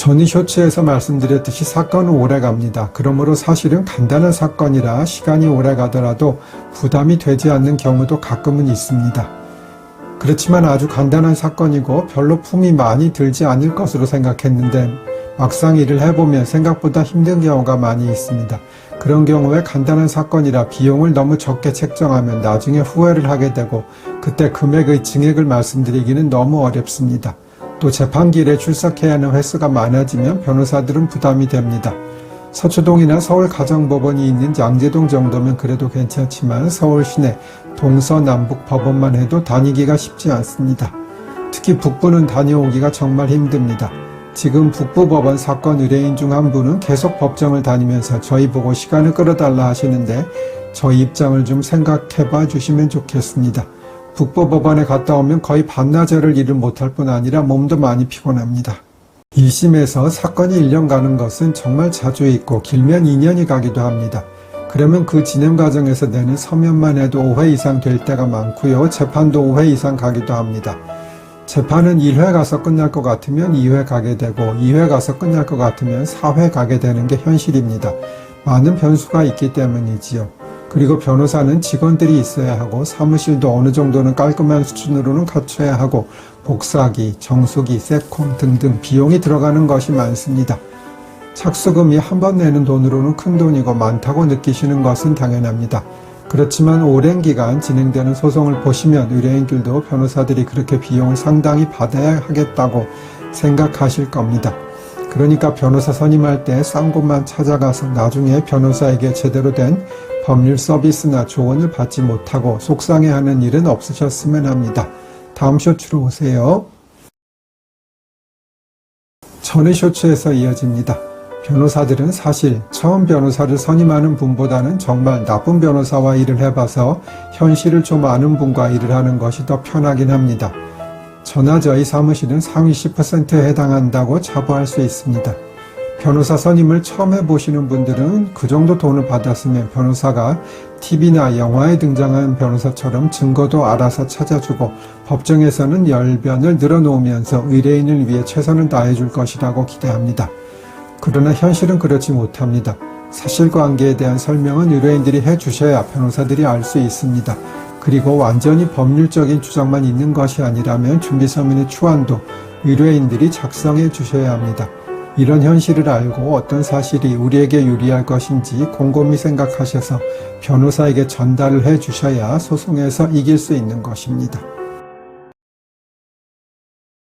전이 쇼츠에서 말씀드렸듯이 사건은 오래갑니다. 그러므로 사실은 간단한 사건이라 시간이 오래가더라도 부담이 되지 않는 경우도 가끔은 있습니다. 그렇지만 아주 간단한 사건이고 별로 품이 많이 들지 않을 것으로 생각했는데 막상 일을 해보면 생각보다 힘든 경우가 많이 있습니다. 그런 경우에 간단한 사건이라 비용을 너무 적게 책정하면 나중에 후회를 하게 되고 그때 금액의 증액을 말씀드리기는 너무 어렵습니다. 또 재판기일에 출석해야 하는 횟수가 많아지면 변호사들은 부담이 됩니다. 서초동이나 서울가정법원이 있는 양재동 정도면 그래도 괜찮지만 서울 시내 동서남북 법원만 해도 다니기가 쉽지 않습니다. 특히 북부는 다녀오기가 정말 힘듭니다. 지금 북부법원 사건 의뢰인 중 한 분은 계속 법정을 다니면서 저희 보고 시간을 끌어달라 하시는데 저희 입장을 좀 생각해봐 주시면 좋겠습니다. 북부법원에 갔다 오면 거의 반나절을 일을 못할 뿐 아니라 몸도 많이 피곤합니다. 1심에서 사건이 1년 가는 것은 정말 자주 있고 길면 2년이 가기도 합니다. 그러면 그 진행 과정에서 내는 서면만 해도 5회 이상 될 때가 많고요. 재판도 5회 이상 가기도 합니다. 재판은 1회 가서 끝날 것 같으면 2회 가게 되고 2회 가서 끝날 것 같으면 4회 가게 되는 게 현실입니다. 많은 변수가 있기 때문이지요. 그리고 변호사는 직원들이 있어야 하고 사무실도 어느 정도는 깔끔한 수준으로는 갖춰야 하고 복사기, 정수기, 세콤 등등 비용이 들어가는 것이 많습니다. 착수금이 한 번 내는 돈으로는 큰 돈이고 많다고 느끼시는 것은 당연합니다. 그렇지만 오랜 기간 진행되는 소송을 보시면 의뢰인들도 변호사들이 그렇게 비용을 상당히 받아야 하겠다고 생각하실 겁니다. 그러니까 변호사 선임할 때 싼 곳만 찾아가서 나중에 변호사에게 제대로 된 법률 서비스나 조언을 받지 못하고 속상해하는 일은 없으셨으면 합니다. 다음 쇼츠로 오세요. 전의 쇼츠에서 이어집니다. 변호사들은 사실 처음 변호사를 선임하는 분보다는 정말 나쁜 변호사와 일을 해봐서 현실을 좀 아는 분과 일을 하는 것이 더 편하긴 합니다. 저나 저희 사무실은 상위 10%에 해당한다고 자부할 수 있습니다. 변호사 선임을 처음 해보시는 분들은 그 정도 돈을 받았으면 변호사가 TV나 영화에 등장한 변호사처럼 증거도 알아서 찾아주고 법정에서는 열변을 늘어놓으면서 의뢰인을 위해 최선을 다해줄 것이라고 기대합니다. 그러나 현실은 그렇지 못합니다. 사실관계에 대한 설명은 의뢰인들이 해주셔야 변호사들이 알 수 있습니다. 그리고 완전히 법률적인 주장만 있는 것이 아니라면 준비서면의 추안도 의뢰인들이 작성해 주셔야 합니다. 이런 현실을 알고 어떤 사실이 우리에게 유리할 것인지 곰곰이 생각하셔서 변호사에게 전달을 해 주셔야 소송에서 이길 수 있는 것입니다.